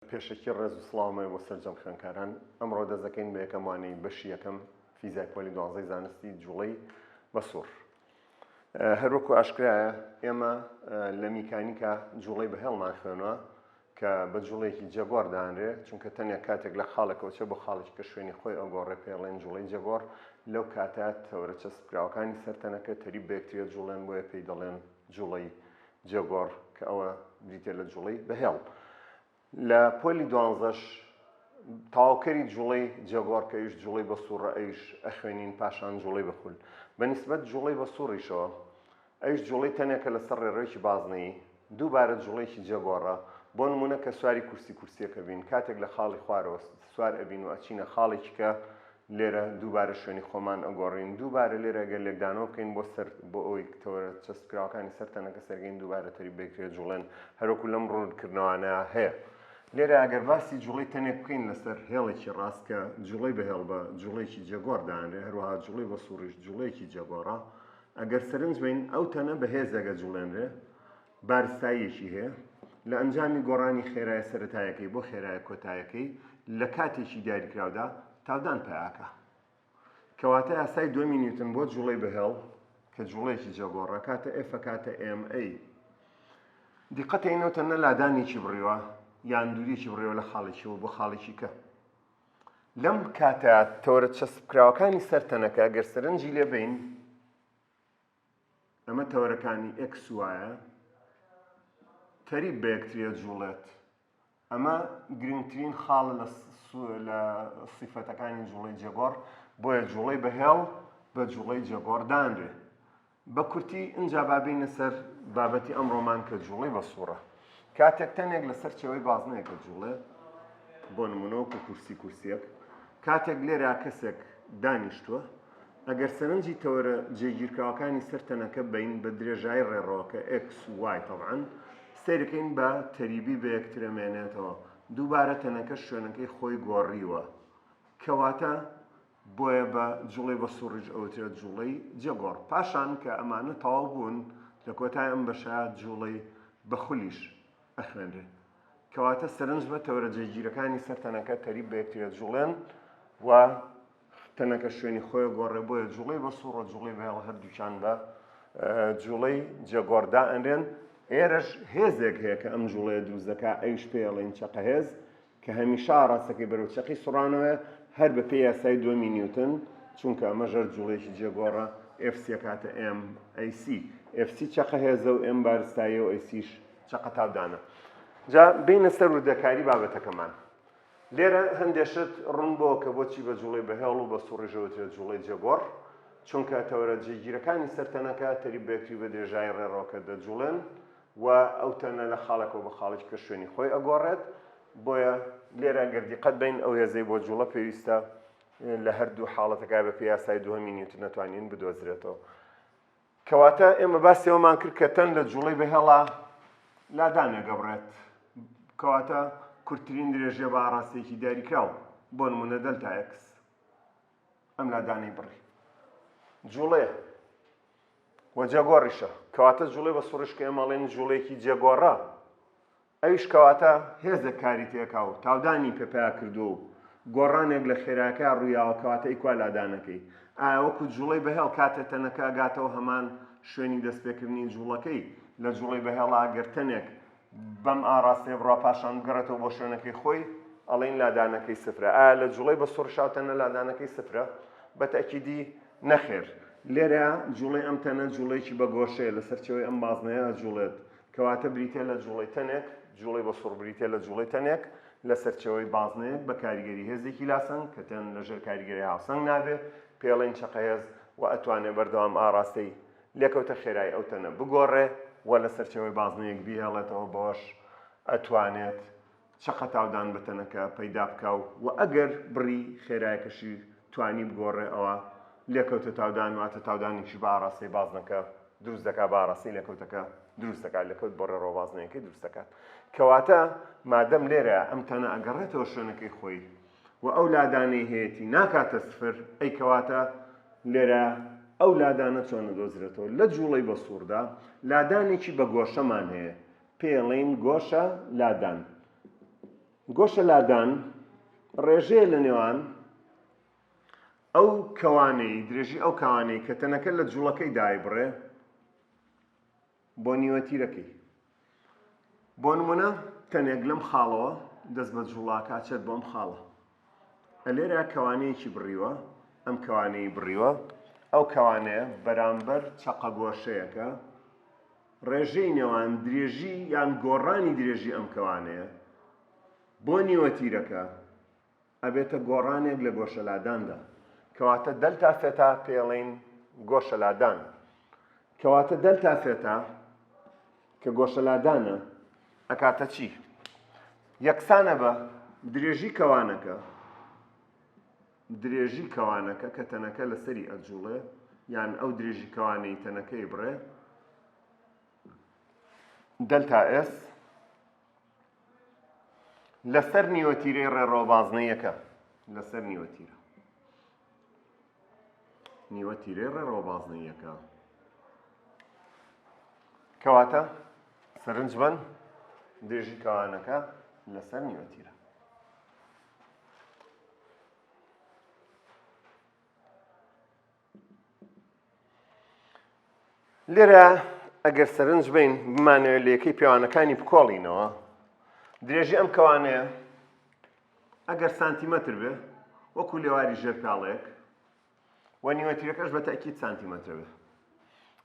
پێشێکی ڕێز و سڵاومە بۆ سەرجەم خوێندکاران ئەمڕۆ دەست دەکەین بە یەکەموانەی بەشی یەکەم فیزیای پۆلی 12 زانستی جوڵەی بە سوور. هەروەکو ئاشکرایە ئێمە لە میکانیکا جوڵەی بەهێڵمان خوێنووە کە بە جوڵەیەکی جەگۆر دانرێ، چونکە تەنیا کاتێک لە خاڵێکەوە چێ بۆ خاڵێکی کە شوێنی خۆی ئەگۆڕێ پێڵێن جوڵەی جەگۆر، لەو کاتە تەورە چەسبکراوەکانی سەرتەنەکە تەریب بەیەکترێ جوڵێن، بۆیە پێی دەڵێن جوڵەی جەگۆر کە ئەوە بریتێ لە جوڵەی بەهێڵ. لە پۆلی 12ش تاواکەری جوڵەی جەگۆر کە ئەویش جوڵەی بە سوورە ئەویش ئەخوێنین پاشان جوڵەی بەخول. بەنسبەت جوڵەی بە سووریشەوە ئەویش جوڵەی تەنێکە لەسەر ڕێڕەوەیکی بازنەیی دووبارە جوڵەیەکی جەگۆڕە. بۆ نمونە کە سواری کورسیەکە بین، کاتێک لە خاڵی خوارەوە سوار ئەبین و ئەچینە خاڵێکی کە لێرە دووبارە شوێنی خۆمان ئەگۆڕین، دووبارە لێرە گەر لێکدانەوە بکەین بۆ ئەوی تەورە چەسبکراوەکانی سەرتەنەکە سەرگەین دووبارە تەریب بێکرێت جوڵێن. هەروەکو لەم ڕوونکردنەوانە هەیە. لێرە ئەگەر باسی جوڵەی تەنێک بکەین لەسەر هێڵێکی ڕاست کە جوڵەی بەهێڵ بە جوڵەیەکی جەگۆر دانرێ، هەروەها جوڵەی بە سووریش جوڵەیەکی جەگۆڕە، ئەگەر سەرنج بین ئەو تەنە بەهێزەگە جوڵێنرێ بارستاییەکی هەیە لە ئەنجامی گۆڕانی خێرایە سەرەتایەکەی بۆ خێرایە کۆتایەکەی لە کاتێکی دیاریکراودا تاودان پێیاکە. کەواتە یاسای دووەمی نیوتن بۆ جوڵەی بەهێڵ کە جوڵەیەکی جەگۆڕە کاتە F کاتە MA. دیقەتەینەوە تەنە لادانێکی بڕیوە یان دووریەکی بڕێوە لە خاڵێکیەوە بۆ خاڵێکی کە. لەم کاتە تەورە چەسبکراوەکانی سەرتەنەکە گەر سەرنجی لێ بین، ئەمە تەورەکانی X وایە تەریب بەیەکترێ جوڵێت. ئەمە گرنگترین خاڵە لە سیفەتەکانی جوڵەی جەگۆڕ، بۆیە جوڵەی بەهێڵ بە جوڵەی جەگۆڕ دانرێ. بە کورتی ئینجا بابینە سەر بابەتی ئەمڕۆمان کە جوڵەی بە سوورە. کاتێک تەنێک لەسەر چێوەی بازنەیەکە جوڵێ، بۆ نمونەوەکو کورسیەک، کاتێک لێرە کەسێک دانیشتووە، ئەگەر سەرنجی تەورە جێگیرکراوەکانی سەرتەنەکە بین بە درێژایی ڕێڕەوەکە X Y تەبعەن سیرکەین بە تەریبی بە یەکترەمێنێتەوە، دووبارە تەنەکە شوێنەکەی خۆی گۆڕیوە. کەواتە بۆیە بە جوڵەی بە سووریش ئەوترێت جوڵەی جەگۆڕ. پاشان کە ئەمانە تەواو بوون، لە کۆتای ئەم بەشە جوڵەی بەخولیش ئەخوێنرێ. کەواتە سەرنج بە تەورە جێگیرەکانی سەرتەنەکە تەریب بە یەکترێت جوڵێن و تەنەکە شوێنی خۆی گۆڕێ، بۆیە جوڵەی بە سوورە جوڵەی بەهێڵ هەردووچان بە جوڵەی جەگۆڕدا ئەنرێن. ئێرەش هێزێک هەیە کە ئەم جوڵەیە دروست دەکات، ئەویش پێڵێن چەقە هێز، کە هەمیشە ڕاستەکەی بەرەو چەقی سوڕانەوە هەر بە پێی یاسای دووەمی نیوتن، چونکە ئەمە ژەر جوڵەیەکی جێگۆڕە FC کاتە MAC. FC چەقە هێزە و M بارستاییە و ACش چەقە تاودانە. جا بینە سەر وردەکاری بابەتەکەمان. لێرە هەندێشت ڕوون بۆ کە بۆچی بە جوڵەی بەهێڵ و بە سووریژەوەترێت جوڵەی جەگۆڕ، چونکە تەورە جێگیرەکانی سەرتەنەکە تەریب بەیەکتری بە درێژایی ڕێڕەوەکە دەجوڵێن و ئەو تەنە لە خاڵێکەوە بە خاڵێکی کە شوێنی خۆی ئەگۆڕێت. بۆیە لێرە گەر دیقەت بین ئەو هێزەی بۆ جوڵە پێویستە لە هەردوو حاڵەتەکە بە پێی یاسای دووەمی نیوتن نەتوانین بدۆزرێتەوە. کەواتە ئێمە باسیەوەمان کرد کە تەن لە جوڵەی بەهێڵە لادانێ گەڕێت، کەواتە کورتترین درێژێ بە ئاڕاستەیەکی دیاریکراوە، بۆ نمونە دەلتا X. ئەم لادانەی بڕی جوڵەیە وە جەگۆڕیشە، کەواتە جوڵەی بە سووریش کە ئێمەڵێن جوڵەیەکی جەگۆڕە، ئەویش کەواتە هێزە کاری تێکا و تاودانی پێپیا کردو و گۆڕانێک لە خێراکە ڕوویاوە، کەواتە ئیکوا لادانەکەی. ئایا وەکو جوڵەی بەهێڵ کاتە تەنەکە گاتەوە هەمان شوێنی دەستپێکردنی جوڵەکەی لە جوڵەی بەهێڵا گەرتەنێک بەم ئاڕاستەیە بڕوا پاشان بگەڕێتەوە بۆ شوێنەکەی خۆی، ئەڵێن لادانەکەی سفرە. ئایا لە جوڵەی بە سوورشاوتەنە لادانەکەی سفرە؟ بەتەکیدی نەخێر. لێرە جوڵەی ئەم تەنە جوڵەیەکی بە گۆشەیە لەسەر چێوەی ئەم بازنەیە جوڵێت، کەواتە بریتێ لە جوڵەی تەنێک، جوڵەی بە سوور بریتێ لە جوڵەی تەنێک لەسەر چێوەی بازنەیەک بە کاریگەری هێزێکی لاسەنگ کە تەن لەژێر کاریگەری هاوسەنگ نابێ، پێڵێن چەقە هێز و ئەتوانێت بەردەوام ئاڕاستەی لێکەوتە خێرای ئەو تەنە بگۆڕێ و لەسەر چێوەی بازنەیەک بیهێڵێتەوە، بۆش ئەتوانێت چەقە تاودان بەتەنەکە پەیدا بکە و ئەگەر بڕی خێرایەکەشی توانی بگۆڕێ، ئەوە لێکەوتە تاودان واتە تاودانێکی بە ئاڕاستی بازنەکە دروست دەکات، بە ئاڕاستی لێکەوتەکە دروست دەکات، لێکەوت بۆ ڕێڕەوە بازنەیەکەی دروست دەکات. کەواتە مادەم لێرە ئەم تەنە ئەگەڕێتەوە شوێنەکەی خۆی و ئەو لادانەی هەیەی ناکاتە سفر، ئەی کەواتە لێرە ئەو لادانە چۆنە دۆزرێتەوە. لە جوڵەی بە سووردا لادانێکی بە گۆشەمان هەیە، پێڵین گۆشە لادان. گۆشە لادان ڕێژەیە لە نێوان ئەو کەوانەی درێژی ئەو کەوانەی کە تەنەکە لە جوڵەکەی دایبڕێ بۆ نیوەتیرەکەی. بۆ نمونە تەنێک لەم خاڵەوە دەست بە جوڵاکە چێت بۆم خاڵە. لێرە کەوانەیەکی بڕیوە، ئەم کەوانەی بڕیوە، ئەو کەوانەیە بەرامبەر چەقە گۆشەیەکە ڕێژەی نێوان درێژی یان گۆڕانی درێژی ئەم کەوانەیە بۆ نیوەتیرەکە ئەبێتە گۆڕانێک لە گۆشە لاداندا، کەواتە دەلتا فێتا پێڵین گۆشە لادان. کەواتە دەلتا فێتا کە گۆشە لادانە ئەکاتە چی؟ یەکسانە بە درێژی کەوانەکە کە تەنەکە لەسەری ئەجوڵێ یان ئەو درێژی کەوانەی تەنەکەی بڕێ دەلتا ئێس لەسەر نیوەتیرەی ڕێڕەوەبازنەیەکە، لەسەر نیوەتیرەی ڕێڕەوەبازنەیەکە. کەواتە سەرنج بن درێژی کەوانەکە لەسەر نیوەتیرە. لێرە ئەگەر سەرنج بین بمانەوێت لە یەکەی پێوانەکانی بکۆڵینەوە، درێژی ئەم کەوانەیە ئەگەر سانتیمەتر بێ وەکو لێواری ژێرپاڵەیەک و نیوەتیرەکەش بە تاکید سانتیمەتر بێ.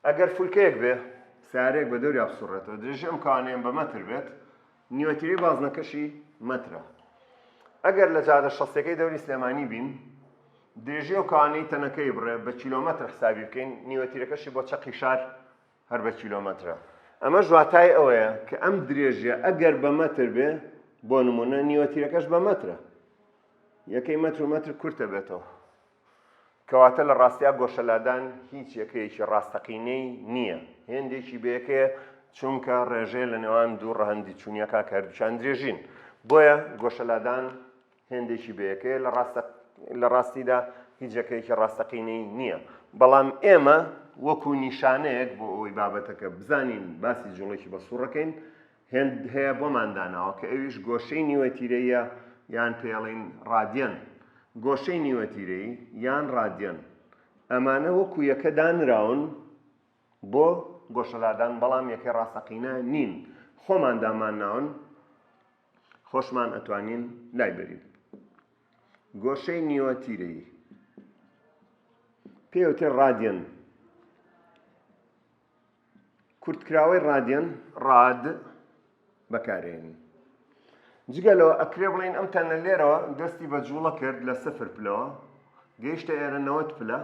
ئەگەر فولکەیەک بێ سیارەیەک بە دەوری ئابسوڕێتەوە، درێژی ئەم کەوانەیە بە مەتر بێت، نیوەتیرەی بازنەکەشی مەترە. ئەگەر لە جادە شەستەکەی دەوری سلێمانی بین، درێژی ئەو کەوانەی تەنەکەی بڕێ بە کیلۆمەتر حسابی بکەین، نیوەتیرەکەشی بۆ چەقی شار هەر بە کیلۆمەترە. ئەمە ژواتای ئەوەیە کە ئەم درێژیە ئەگەر بە مەتر بێ، بۆ نمونە نیوەتیرەکەش بە مەترە، یەکەی مەتر و مەتر کورتە بێتەوە. کەواتە لە ڕاستیا گۆشە لادان هیچ یەکەیەکی ڕاستەقینەی نییە، هێندێکی بەیەکەیە چونکە ڕێژەیە لە نێوان دوو ڕەهەندی چوونیەکە کە هەردووچیان درێژین. بۆیە گۆشە لادان هێندێکی بەیەکەیە لە ڕاستیدا هیچ یەکەیەکی ڕاستەقینەی نییە. بەڵام ئێمە وەکو نیشانەیەک بۆ ئەوەی بابەتەکە بزانین باسی جوڵێکی بە سوڕەکەین، هێند هەیە بۆمان داناوە کە ئەویش گۆشەی نیوەتیرەیە یان پێڵین ڕادیەن. گۆشەی نیوەتیرەی یان ڕادیەن ئەمانە وەکو یەکە دانراون بۆ گۆشە لادان، بەڵام یەکەی ڕاستەقینە نین. خۆمان دامانناون، خۆشمان ئەتوانین لای بەرین. گۆشەی نیوەتیرەی پێوتر ڕادیەن. کورتکراوەی ڕادیەن ڕاد بەکارێنین. جگەلەوە ئەکرێ بڵین ئەم تەنە لێرەوە دەستی بە جوڵە کرد لە 0 پلەوە، گەیشتە ئێرە 90 پلە،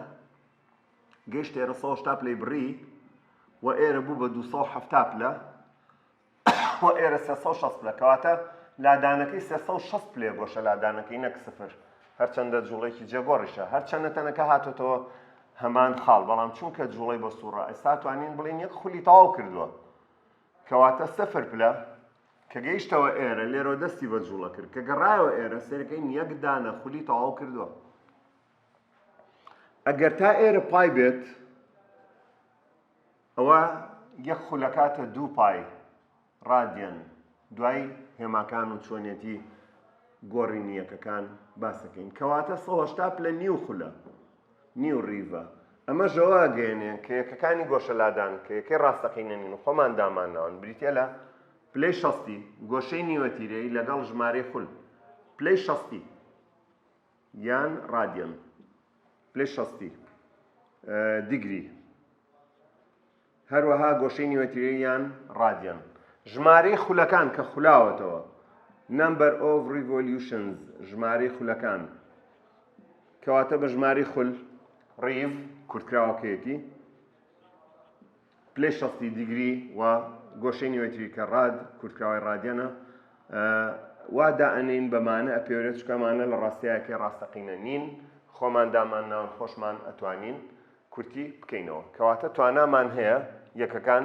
گەیشتە ئێرە 180 پلەی بڕی و ئێرە بوو بە 270 پلە و ئێرە 360 پلە. کەواتە لادانەکەی 360 پلێ گۆشە لادانەکەی نەک 0، هەرچەندە جوڵێکی جێگۆڕیشە، هەرچەندە تەنەکە هاتۆتەوە هەمان خاڵ، بەڵام چونکە جوڵەی بە سوورە ئێستا توانین بڵین یەک خولی تەواو کردووە. کەواتە 0 پلە کە گەیشتەوە ئێرە لێرە دەستی بە جوڵە کرد، کە گەڕایەوە ئێرە سەرەکەی یەک دانە خولی تەواو کردووە. ئەگەر تا ئێرە پای بێت، ئەوە یەک خولەکاتە 2 پای ڕادیەن. دوای هێماکان و چۆنیەتی گۆڕینیەکەکان باسەکەین. کەواتە 180 پلە نیو خولە، نیو ڕیڤە. ئەمە ژەوە گەێنێ کە یەکەکانی گۆشە لادان کە یەکەی ڕاستەقینە نین و خۆمان دامانناون بریتە لە پلەی 60 گۆشەی نیوەتیرەی لەگەڵ ژمارەی خول، پلەی 60 یان ڕادیەن، پلەی 60 دیگری، هەروەها گۆشەی نیوەتیرەی یان ڕادیەن. ژمارەی خولەکان کە خولاوەتەوە، number of revolutions، ژمارەی خولەکان، کەواتە بە ژمارەی خول ڕیڤ کورتکراوەکەیەتی، پلەی 60 دیگری و گۆشەی نیوەتیری کە ڕاد کورتکراوەی ڕادیەنە، وا دائەنین بەمانە ئەپێورێت چکەمانە لە ڕاستیایەکی ڕاستەقینە نین، خۆمان دامانناون خۆشمان ئەتوانین کورتی بکەینەوە. کەواتە توانامان هەیە یەکەکان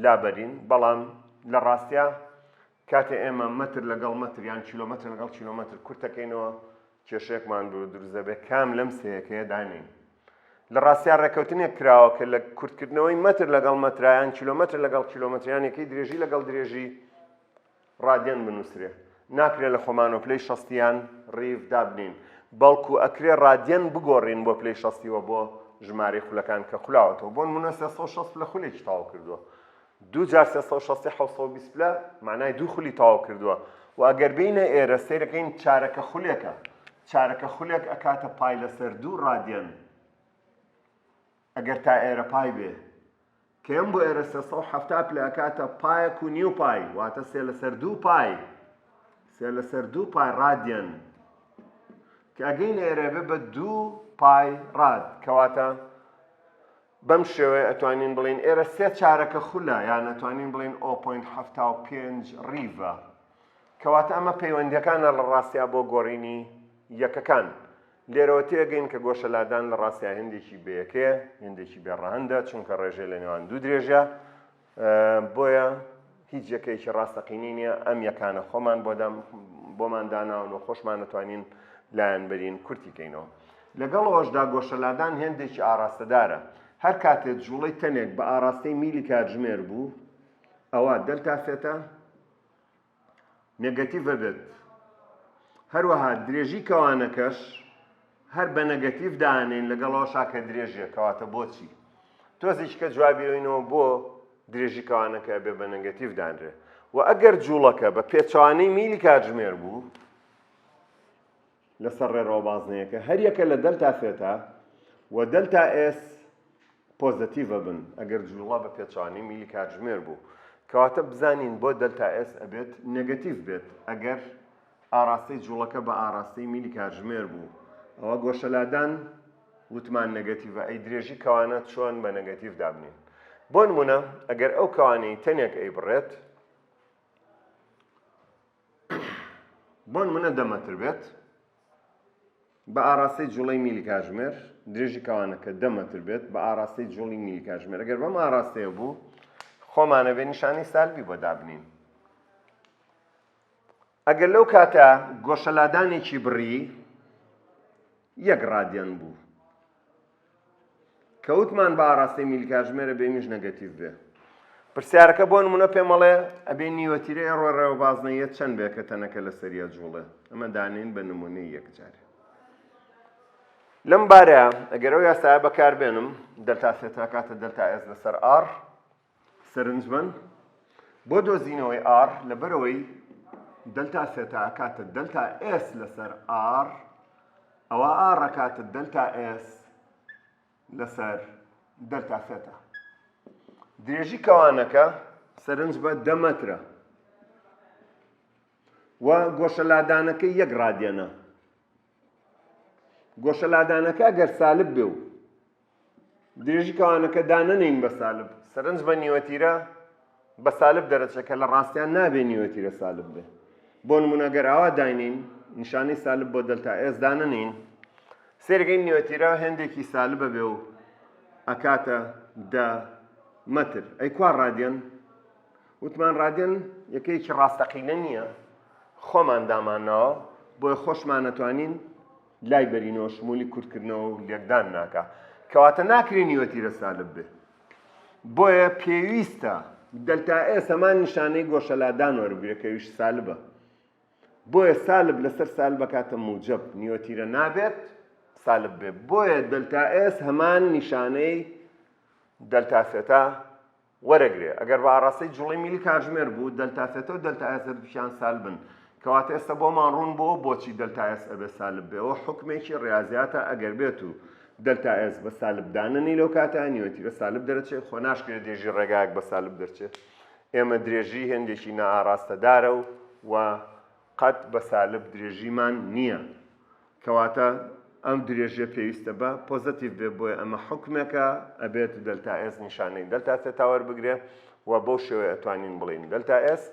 لابەرین، بەڵام لە ڕاستیا کاتێ ئێمە مەتر لەگەڵ مەتر یان کیلۆمەتر لەگەڵ کیلۆمەتر کورتەکەینەوە، کێشەیەکمان دروست دەبێت کام لەم سەیەکەیە دانین. لە ڕاستیا ڕێکەوتنێک کراوە کە لە کورتکردنەوەی مەتر لەگەڵ مەترایان کیلۆمەتر لەگەڵ کیلۆمەتریان یەکەی درێژی لەگەڵ درێژی ڕادیەن بنووسرێ. ناکرێت لە خۆمان و پلەی شەستیان ڕیڤ دابنین بەڵکو ئەکرێ ڕادیەن بگۆڕین بۆ پلەی شەستیوە بۆ ژمارەی خولەکان کە خولاوەتەوە بۆ نمونە 360 لە خولێکی تاوا کردووە دوو جار 360 720 پلە معنای دوو خولی تاوا کردووە و ئەگەر بینە ئێرە سەیرەکەین چارەکە خولێکە چارەکە خولێک ئەکاتە پای لەسەر دوو ڕادیەن ئەگەر تا ئێرە پای بێ کەم بۆ ئێرە 370 پلە ئەکاتە پایەک و نیو پای واتە سێ لەسەر دوو پای سێ لەسەر دوو پای ڕادیەن کە ئەگەین ئێرە بێ بە دوو پای ڕاد کەواتە بەم شێوەیە ئەتوانین بڵین ئێرە سێ چارەکە خولە یان ئەتوانین بڵین 0.75 ڕیڤە کەواتە ئەمە پەیوەندیەکانە لە ڕاستیا بۆ گۆڕینی یەکەکان لێرەوە تێگەین کە گۆشەلادان لە ڕاستیا هێندێکی بەیەکەیە هێندێکی بێڕەهەندە چونکە ڕێژەی لە نێوان دوو درێژە بۆیە هیچ یەکەیەکی ڕاستەقینی نییە ئەم یەکانە خۆمان بۆمان داناون و خۆشمان نتوانین لایەن بەرین کورتی کەینەوە لەگەڵەوەشدا گۆشەلادان هێندێکی ئاراستەدارە هەر کاتێک جوڵەی تەنێک بە ئاراستەی میلی کاتژمێر بوو ئەوە دەلتا فێتە نێگەتیڤە بێت هەروەها درێژی کەوانەکەش هەر بە نەگەتیڤ دانین لەگەڵەوە شاکە درێژیە کەواتە بۆچی تۆزێککە جوابیەوەینەوە بۆ درێژی کەوانەکە بێ بە نەگەتیڤ دانرێ و ئەگەر جوڵەکە بە پێچوانەی میلی کاتژمێر بوو لەسەر ڕێڕەوە بازنەیەکە هەر یەکە لە دەلتا فێتە و دەلتا ئێس پۆزتیڤە بن ئەگەر جوڵە بە پێچوانەی میلی کاتژمێر بوو کەواتە بزانین بۆ دەلتا ئێس ئەبێت نێگەتیڤ بێت ئەگەر ئاراستەی جوڵەکە بە ئاراستەی میلی کاتژمێر بوو ئەوە گۆشەلادان وتمان نەگەتیڤە ئەی درێژی کەوانە چۆن بە نەگەتیڤ دابنین بۆ نمونە ئەگەر ئەو کەوانەی تەنێک ئەیبڕێت بۆ نمونە 10 مەتر بێت بە ئاراستەی جوڵەی میلی کاتژمێر درێژی کەوانەکە 10 مەتر بێت بە ئاراستەی جوڵی میلی کاتژمێر ئەگەر بەم ئاراستەیە بوو خۆمانە بێ نیشانی سالبی بۆ دابنین ئەگەر لەو کاتە گۆشەلادانێکی بڕی یەک ڕادیەن بوو کەوتمان بە ئاراستەی میلی کاتژمێرە بێمیش نەگەتیڤ بێ پرسیارەکە بۆ نمونە پێمەڵێ ئەبێ نیوەتیرەی ڕێڕێوە بازنەیە چەند بێ کە تەنەکە لە سەریە جوڵێ ئەمە دانین بە نمونەی یەکجارێ لەم بارەیە ئەگەر ئەو یاسایە بەکاربێنم دەلتا فێتە کاتە دەلتا ئێس لەسەر ئار سەرنج بن بۆ دۆزینەوەی ئار لەبەرەوەی دەلتا فێتە کاتە دەلتا ئێس لەسەر ئار ئەوە ئار ڕەکاتە دەلتا ئێس لەسەر دەلتا فێتە درێژی کەوانەکە سەرنج بە 10 مەترە و گۆشەلادانەکەی یەک ڕادیەنە گۆشەلادانەکە ئەگەر سالب بێ و درێژی کەوانەکە دانەنین بە سالب سەرنج بە نیوەتیرە بە سالب دەرەچێت کە لە ڕاستیان نابێ نیوەتیرە سالب بێ بۆ نمونە گەر ئاوا داینین نیشانەی سالب بۆ دەلتا ئێس دانەنین سێرگەی نیوەتیرە هێندێکی سالبە بێ و ئەکاتە 10 مەتر ئەی کوا ڕادیەن وتمان ڕادیەن یەکەیەکی ڕاستەقینە نییە خۆمان دامانەوە بۆی خۆشمان نەتوانین لای بەرینەوە شمولی کورتکردنەوە و لێکدان ناکە کەواتە ناکرێ نیوەتیرە سالب بێ بۆیە پێویستە دەلتا ئێس هەمان نیشانەی گۆشەلادان وەربگرێت کە ویش سالبە بۆیە سالب لەسەر سالب بکاتە موجب نیوەتیرە نابێت سالب بێ بۆیە دەلتا ئێس هەمان نیشانەی دەلتا فێتە وەرەگرێ ئەگەر بە ئاراستەی جوڵەی میلی کاتژمێر بوو دەلتا فێتە و دەلتا ئێس هەردووکیان سالبن کەواتە ئێستا بۆمان ڕوون بۆچی دەلتا ئێس ئەبێ سالب بێ ئەوە حوکمێکی ڕاضیاتە ئەگەر بێت و دەلتا ئێس بە سالب دانەنی لەو کاتە نیوەتیرە سالب دەرەچێت خۆ ناشکرێت درێژی ڕێگایەک بە سالب دەرچێت ئێمە درێژی هێندێکی نائاراستەدارە و قەت بە سالب درێژیمان نییە کەواتە ئەم درێژیە پێویستە بە پۆزتیڤ بێ بۆیە ئەمە حوکمێکە ئەبێت دەلتا ئێس نیشانەی دەلتا فێتە وەربگرێ و بەو شێوەیە ئەتوانین بڵین دەلتا ئێس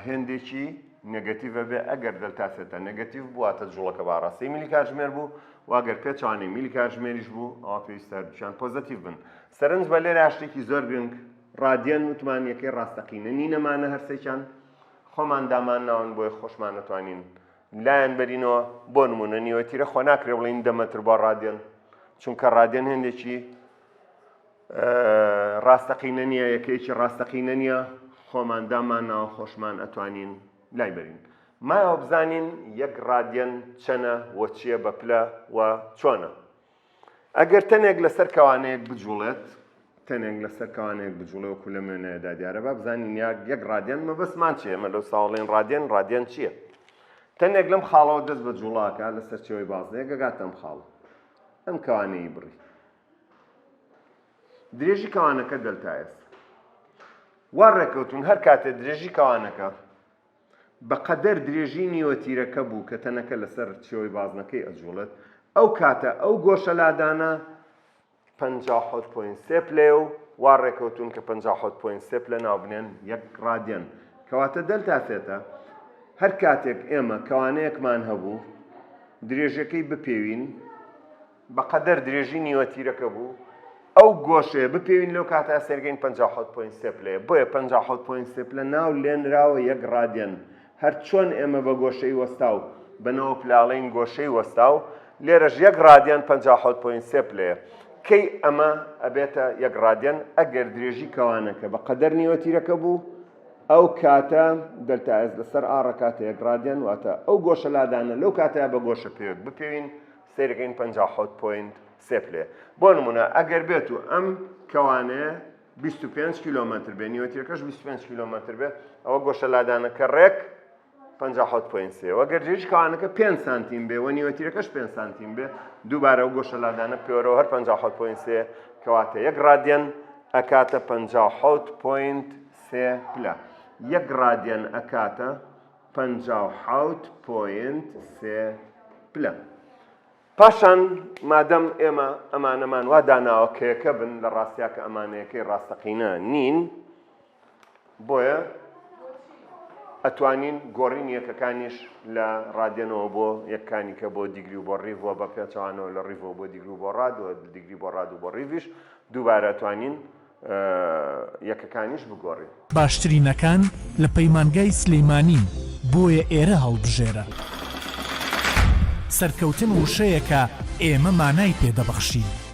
هێندێکی نێگەتیڤە بێ ئەگەر دەلتا فێتە نێگەتیڤ بوواتە جوڵەکە بە ئاراستەی میلی کاتژمێر بوو و ئەگەر پێچوانەی میلی کاتژمێریش بوو ئەوە پێویستە هەردووکیان پۆزتیڤ بن سەرنج بە لێرە شتێکی زۆر گرنگ ڕادیەن وتمان یەکەی ڕاستەقینە نینەمانە هەرسێکیان خۆمان دامان ناون بۆی خۆشمان نەتوانین لایەن بەرینەوە بۆ نمونە نیوەتیرە خۆ ناکرێ بڵین 10 مەتر بۆ ڕادیەن چونکە ڕادیەن هێندێکی ڕاستەقینە نییە یەکەیەکی ڕاستەقینە نییە خۆمان دامان ناوە خۆشمان ئەتوانین لای بەرین مایەوە بزانین یەک ڕادیەن چەنە وە چییە بە پلە و چۆنە. ئەگەر تەنێک لەسەر کەوانەیەک بجوڵێت تەنێک لەسەر کەوانەیەک بجوڵێ وەکو لە مێنەیەدا دیارە بە بزانین یەک ڕادیەن مەبەستمان چیە؟ ئێمە لەو ساڵێن ڕادیەن چییە؟ تەنێک لەم خاڵەوە دەست بە جوڵاکە لەسەر چێوەی بازنەیە گەگاتە ئەم خاڵ ئەم کەوانەیە بڕی. درێژی کەوانەکە دەلتایس وا ڕێکەوتون هەر کاتێ درێژی کەوانەکە بەقەدەر درێژی نیوەتیرەکە بوو کە تەنەکە لەسەر چێوەی بازنەکەی ئەجوڵێت ئەو کاتە ئەو گۆشە لادانە 57.3 پلێ و وا ڕێکەوتون کە 57.3 پلە ناوبنێن یەک ڕادیەن کەواتە دەلتاسێتە هەر کاتێک ئێمە کەوانەیەکمان هەبوو درێژەکەی بپێوین بەقەدەر درێژی نیوەتیرەکە بوو ئەو گۆشەیە بپێوین لەو کاتە سێرگەین 57.3 پلێ بۆیە 57.3 پلە ناو لێنراوە یەک ڕادیەن هەر چۆن ئێمە بە گۆشەی وەستا و بنەوە پلاڵین گۆشەی وەستا و لێرەش یەک ڕادیەن 57.3 پلەیە کەی ئەمە ئەبێتە یەک ڕادیەن ئەگەر درێژی کەوانەکە بەقەدەر نیوەتیرەکە بوو ئەو کاتە دەلتایس لەسەر ئاڕەکاتە یەک ڕادیەن واتە ئەو گۆشە لادانە لەو کاتەیە بە گۆشە پێوێت بپێوین سێرگەین 57.3 پلێ. بۆ نمونە ئەگەر بێت و ئەم کەوانەیە 25 کیلۆمەتر بێ نیوەتیرەکەش 25 کیلۆمەتر بێ ئەوە گۆشە لادانەکە ڕێک 57.3 وەگەر درێژی کەوانەکە 5 سانتیم بێ و نیوەتیرەکەش 5 سانتیم بێ دووبارە ئەو گۆشە لادانە پێوەرەوە هەر 57.3 کەواتە یەک ڕادیەن ئەکاتە 57.3 پلە. یەک ڕادیەن ئەکاتە 57.3 پلە. پاشان مادەم ئێمە ئەمانەمان وا داناوە کەیەکە بن لە ڕاستیاکە ئەمانەیەکەی ڕاستەقینە نین بۆیە ئەتوانین گۆڕین یەکەکانیش لە ڕادیەنەوە بۆ یەکانی کە بۆ دیگری و بۆ ڕیڤەوە بە پێچەوانەوە لە ڕیڤەوە بۆ دیگری و بۆ ڕاد و دیگری بۆ ڕاد و بۆ ڕیڤیش دووبارە ئەتوانین یەکەکانیش بگۆڕین. باشترینەکان لە پەیمانگای سلەیمانین بۆیە ئێرە هەڵبژێرە سەرکەوتن وشەیەکە ئێمە مانای پێدەبەخشین.